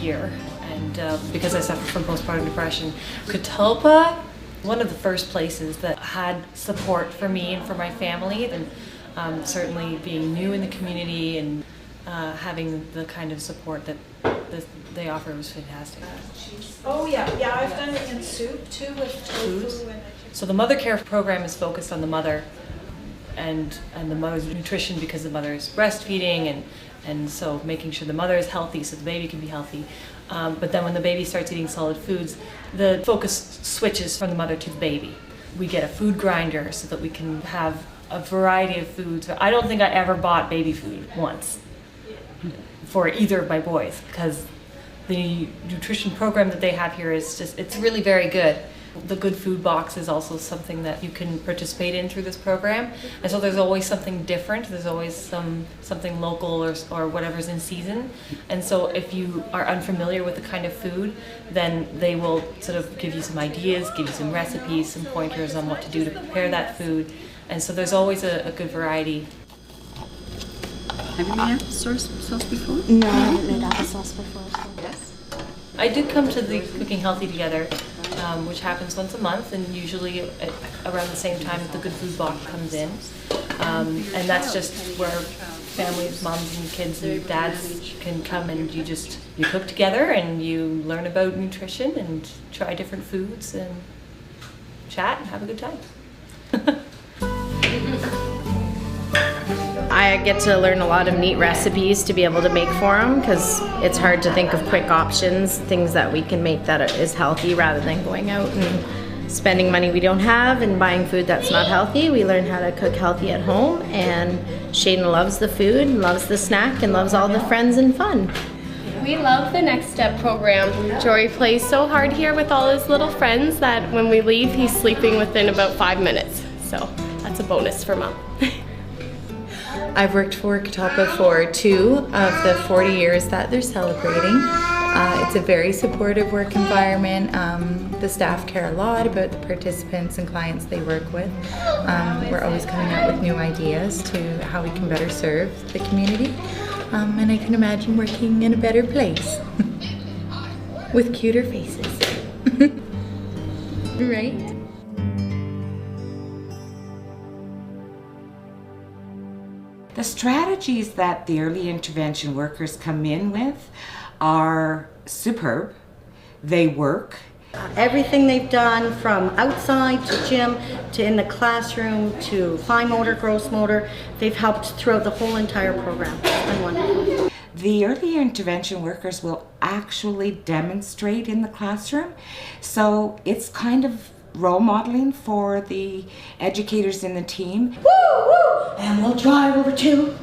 here, and because I suffer from postpartum depression. Catulpa, one of the first places that had support for me and for my family, and certainly being new in the community and having the kind of support that they offer was fantastic. Oh yeah, I've done it in soup too with tofu. So the mother care program is focused on the mother and the mother's nutrition, because the mother is breastfeeding, and so making sure the mother is healthy so the baby can be healthy. But then when the baby starts eating solid foods, the focus switches from the mother to the baby. We get a food grinder so that we can have a variety of foods. I don't think I ever bought baby food once for either of my boys, because the nutrition program that they have here is it's really very good. The Good Food Box is also something that you can participate in through this program, and so there's always something different. There's always something local or whatever's in season, and so if you are unfamiliar with the kind of food, then they will sort of give you some ideas, give you some recipes, some pointers on what to do to prepare that food, and so there's always a good variety. Have you made sauce before? No, I haven't made applesauce before. Yes. I did come to the Cooking Healthy Together, which happens once a month, and usually around the same time that the Good Food Box comes in. And that's just where families, moms and kids and dads can come, and you cook together and you learn about nutrition and try different foods and chat and have a good time. I get to learn a lot of neat recipes to be able to make for them, because it's hard to think of quick options, things that we can make that is healthy rather than going out and spending money we don't have and buying food that's not healthy. We learn how to cook healthy at home, and Shayden loves the food, loves the snack, and loves all the friends and fun. We love the Next Step program. Jory plays so hard here with all his little friends that when we leave, he's sleeping within about 5 minutes. So that's a bonus for Mom. I've worked for Catulpa for 2 of the 40 years that they're celebrating. It's a very supportive work environment. The staff care a lot about the participants and clients they work with. We're always coming up with new ideas to how we can better serve the community. And I can imagine working in a better place with cuter faces. Right? The strategies that the early intervention workers come in with are superb. They work. Everything they've done, from outside to gym to in the classroom to fine motor, gross motor, they've helped throughout the whole entire program. It's been wonderful. The early intervention workers will actually demonstrate in the classroom, so it's kind of role modeling for the educators in the team. Woo, woo. And we'll drive over to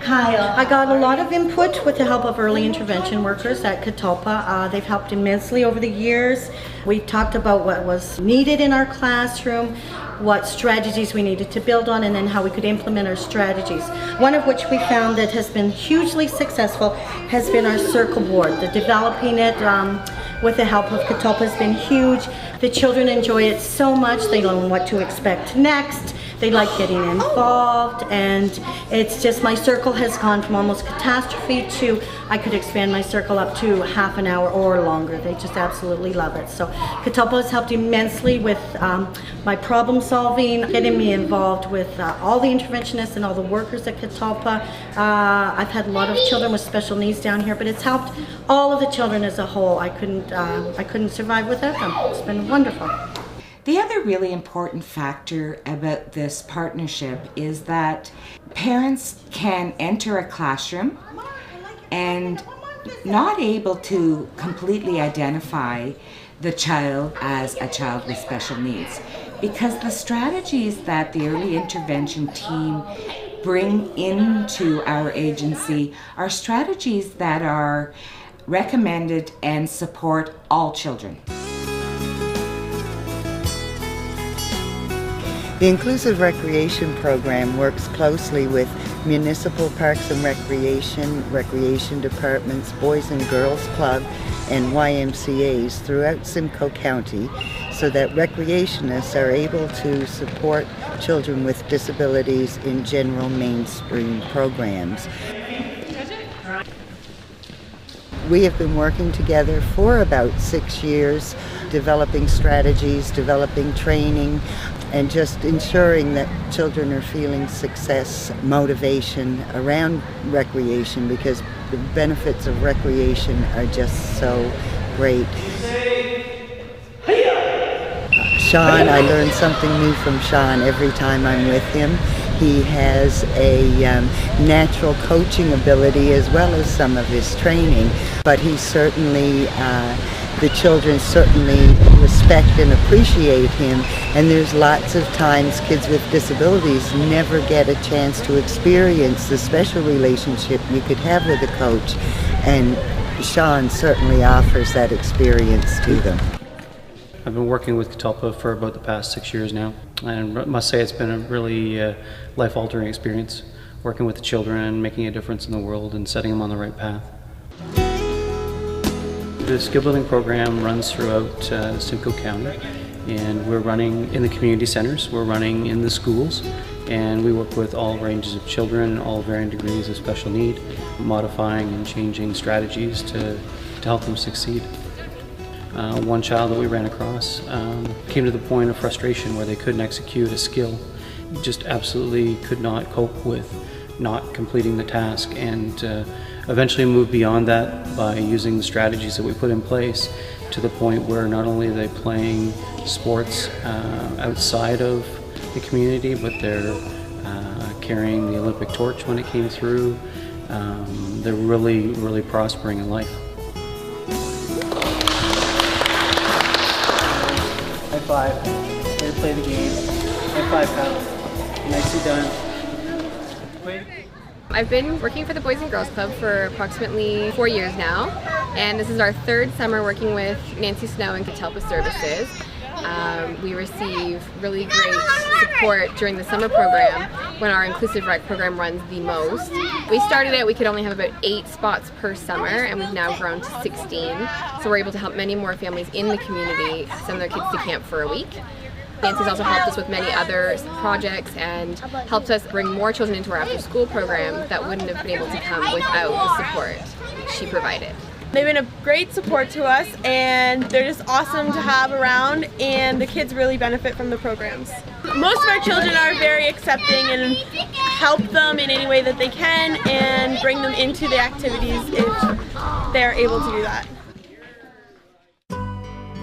Kyle. I got a lot of input with the help of early intervention workers at Catulpa. They've helped immensely over the years. We talked about what was needed in our classroom, what strategies we needed to build on, and then how we could implement our strategies. One of which we found that has been hugely successful has been our circle board. The developing it with the help of Catulpa has been huge. The children enjoy it so much. They learn what to expect next. They like getting involved, and it's just, my circle has gone from almost catastrophe to I could expand my circle up to half an hour or longer. They just absolutely love it. So Catulpa has helped immensely with my problem solving, getting me involved with all the interventionists and all the workers at Catulpa. I've had a lot of children with special needs down here, but it's helped all of the children as a whole. I couldn't survive without them. It's been wonderful. The other really important factor about this partnership is that parents can enter a classroom and not able to completely identify the child as a child with special needs, because the strategies that the early intervention team bring into our agency are strategies that are recommended and support all children. The Inclusive Recreation Program works closely with municipal parks and recreation departments, Boys and Girls Club, and YMCAs throughout Simcoe County, so that recreationists are able to support children with disabilities in general mainstream programs. We have been working together for about 6 years, developing strategies, developing training, and just ensuring that children are feeling success, motivation around recreation, because the benefits of recreation are just so great. Sean, I learn something new from Sean every time I'm with him. He has a natural coaching ability as well as some of his training, but he certainly, the children certainly respect and appreciate him, and there's lots of times kids with disabilities never get a chance to experience the special relationship you could have with a coach, and Sean certainly offers that experience to them. I've been working with Catulpa for about the past 6 years now, and I must say it's been a really life-altering experience, working with the children, making a difference in the world, and setting them on the right path. The skill building program runs throughout Simcoe County, and we're running in the community centers, we're running in the schools, and we work with all ranges of children, all varying degrees of special need, modifying and changing strategies to help them succeed. One child that we ran across came to the point of frustration where they couldn't execute a skill, just absolutely could not cope with not completing the task, and eventually moved beyond that by using the strategies that we put in place to the point where not only are they playing sports outside of the community, but they're carrying the Olympic torch when it came through. They're really prospering in life. High five. Way to play the game. High five, pal. Nicely done. Wait. I've been working for the Boys and Girls Club for approximately 4 years now, and this is our third summer working with Nancy Snow and Catulpa Services. We receive really great support during the summer program when our inclusive rec program runs the most. We started out, we could only have about 8 spots per summer, and we've now grown to 16. So we're able to help many more families in the community send their kids to camp for a week. Nancy's also helped us with many other projects and helped us bring more children into our after-school program that wouldn't have been able to come without the support she provided. They've been a great support to us, and they're just awesome to have around, and the kids really benefit from the programs. Most of our children are very accepting and help them in any way that they can and bring them into the activities if they're able to do that.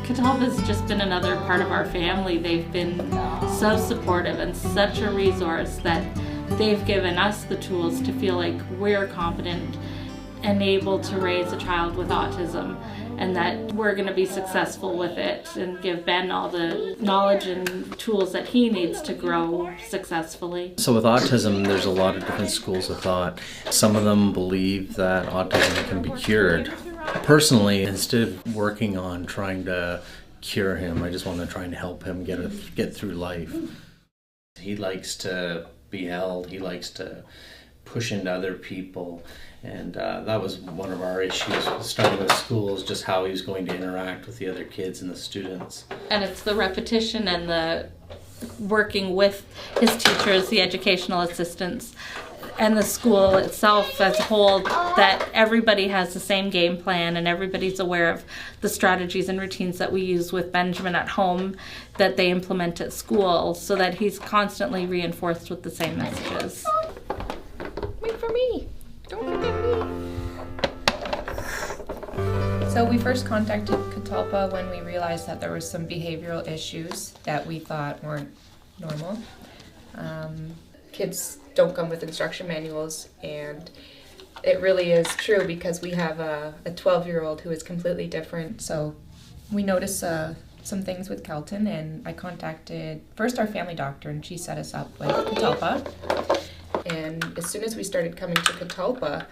Catulpa has just been another part of our family. They've been so supportive and such a resource that they've given us the tools to feel like we're confident and able to raise a child with autism, and that we're going to be successful with it and give Ben all the knowledge and tools that he needs to grow successfully. So with autism, there's a lot of different schools of thought. Some of them believe that autism can be cured. Personally, instead of working on trying to cure him, I just want to try and help him get through life. He likes to be held, he likes to push into other people, and that was one of our issues starting with schools, just how he was going to interact with the other kids and the students. And it's the repetition and the working with his teachers, the educational assistants, and the school itself as a whole, that everybody has the same game plan and everybody's aware of the strategies and routines that we use with Benjamin at home that they implement at school, so that he's constantly reinforced with the same messages. Wait for me. Don't forget me. So we first contacted Catulpa when we realized that there was some behavioral issues that we thought weren't normal. Kids don't come with instruction manuals, and it really is true because we have a 12-year-old who is completely different. So we noticed some things with Kelton, and I contacted first our family doctor, and she set us up with Catulpa. And as soon as we started coming to Catulpa,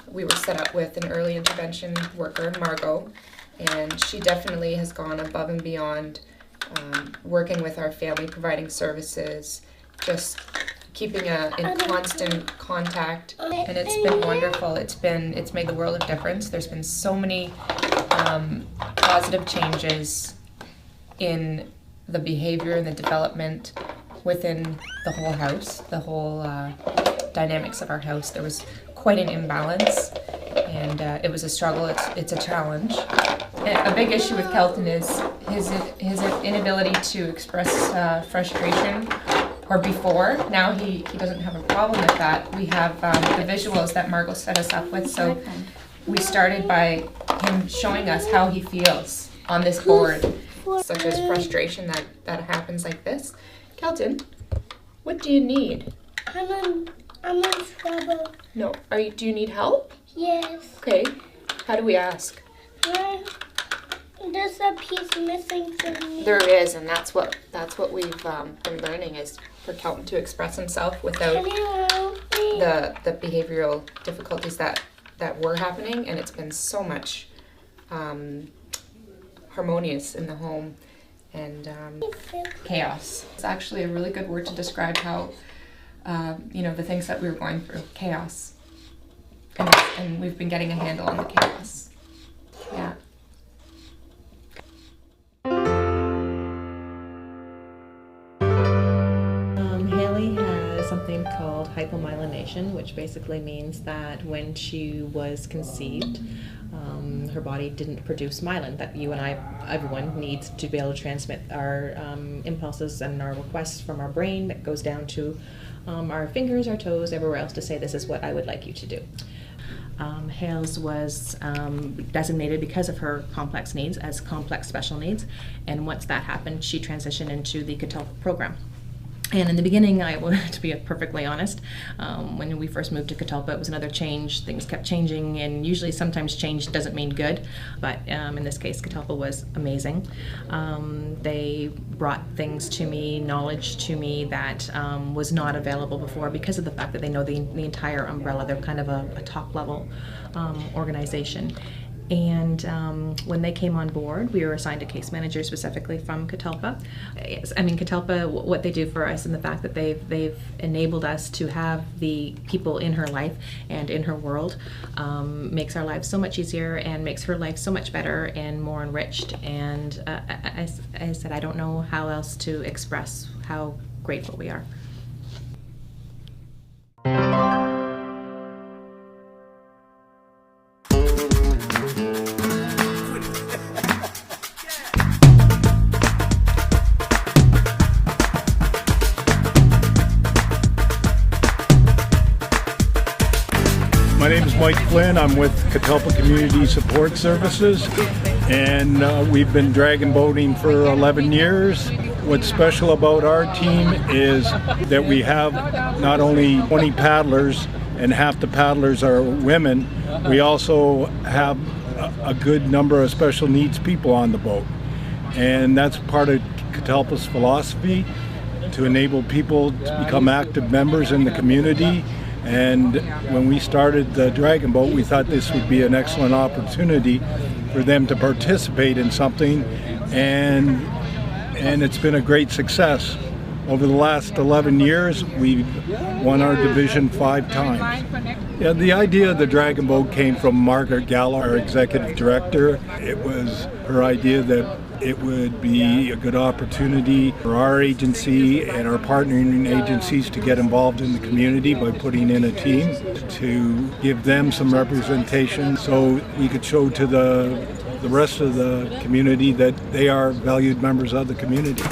we were set up with an early intervention worker, Margot, and she definitely has gone above and beyond working with our family, providing services, just keeping in constant contact, and it's been wonderful. It's made the world of difference. There's been so many positive changes in the behavior and the development within the whole house, the whole dynamics of our house. There was quite an imbalance, and it was a struggle. It's a challenge. A big issue with Kelton is his inability to express frustration. Or before. Now he doesn't have a problem with that. We have the visuals that Margot set us up with. So we started by him showing us how he feels on this board, such as frustration that happens like this. Kelton, what do you need? I'm in trouble. No. Do you need help? Yes. Okay. How do we ask? There's a piece missing from me. There is, and that's what we've been learning is for Kelton to express himself without the behavioral difficulties that were happening, and it's been so much harmonious in the home and chaos. It's actually a really good word to describe how the things that we were going through, chaos, and we've been getting a handle on the chaos. Yeah. Haley has something called hypomyelination, which basically means that when she was conceived, her body didn't produce myelin that you and I, everyone, needs to be able to transmit our impulses and our requests from our brain that goes down to our fingers, our toes, everywhere else to say, this is what I would like you to do. Hales was designated because of her complex needs as complex special needs, and once that happened, she transitioned into the Catulpa program. And in the beginning, to be perfectly honest, when we first moved to Catulpa, it was another change. Things kept changing, and usually sometimes change doesn't mean good, but in this case, Catulpa was amazing. They brought things to me, knowledge to me that was not available before because of the fact that they know the entire umbrella. They're kind of a top-level organization. And when they came on board, we were assigned a case manager specifically from Catulpa. Catulpa, what they do for us and the fact that they've enabled us to have the people in her life and in her world makes our lives so much easier and makes her life so much better and more enriched. And I said, I don't know how else to express how grateful we are. My name is Mike Flynn. I'm with Catulpa Community Support Services, and we've been dragon boating for 11 years. What's special about our team is that we have not only 20 paddlers, and half the paddlers are women, we also have a good number of special needs people on the boat. And that's part of Catulpa's philosophy, to enable people to become active members in the community. And when we started the Dragon Boat, we thought this would be an excellent opportunity for them to participate in something, and it's been a great success. Over the last 11 years, we've won our division 5 times. Yeah, the idea of the Dragon Boat came from Margaret Gallo, our executive director. It was her idea that it would be a good opportunity for our agency and our partnering agencies to get involved in the community by putting in a team to give them some representation so we could show to the rest of the community that they are valued members of the community.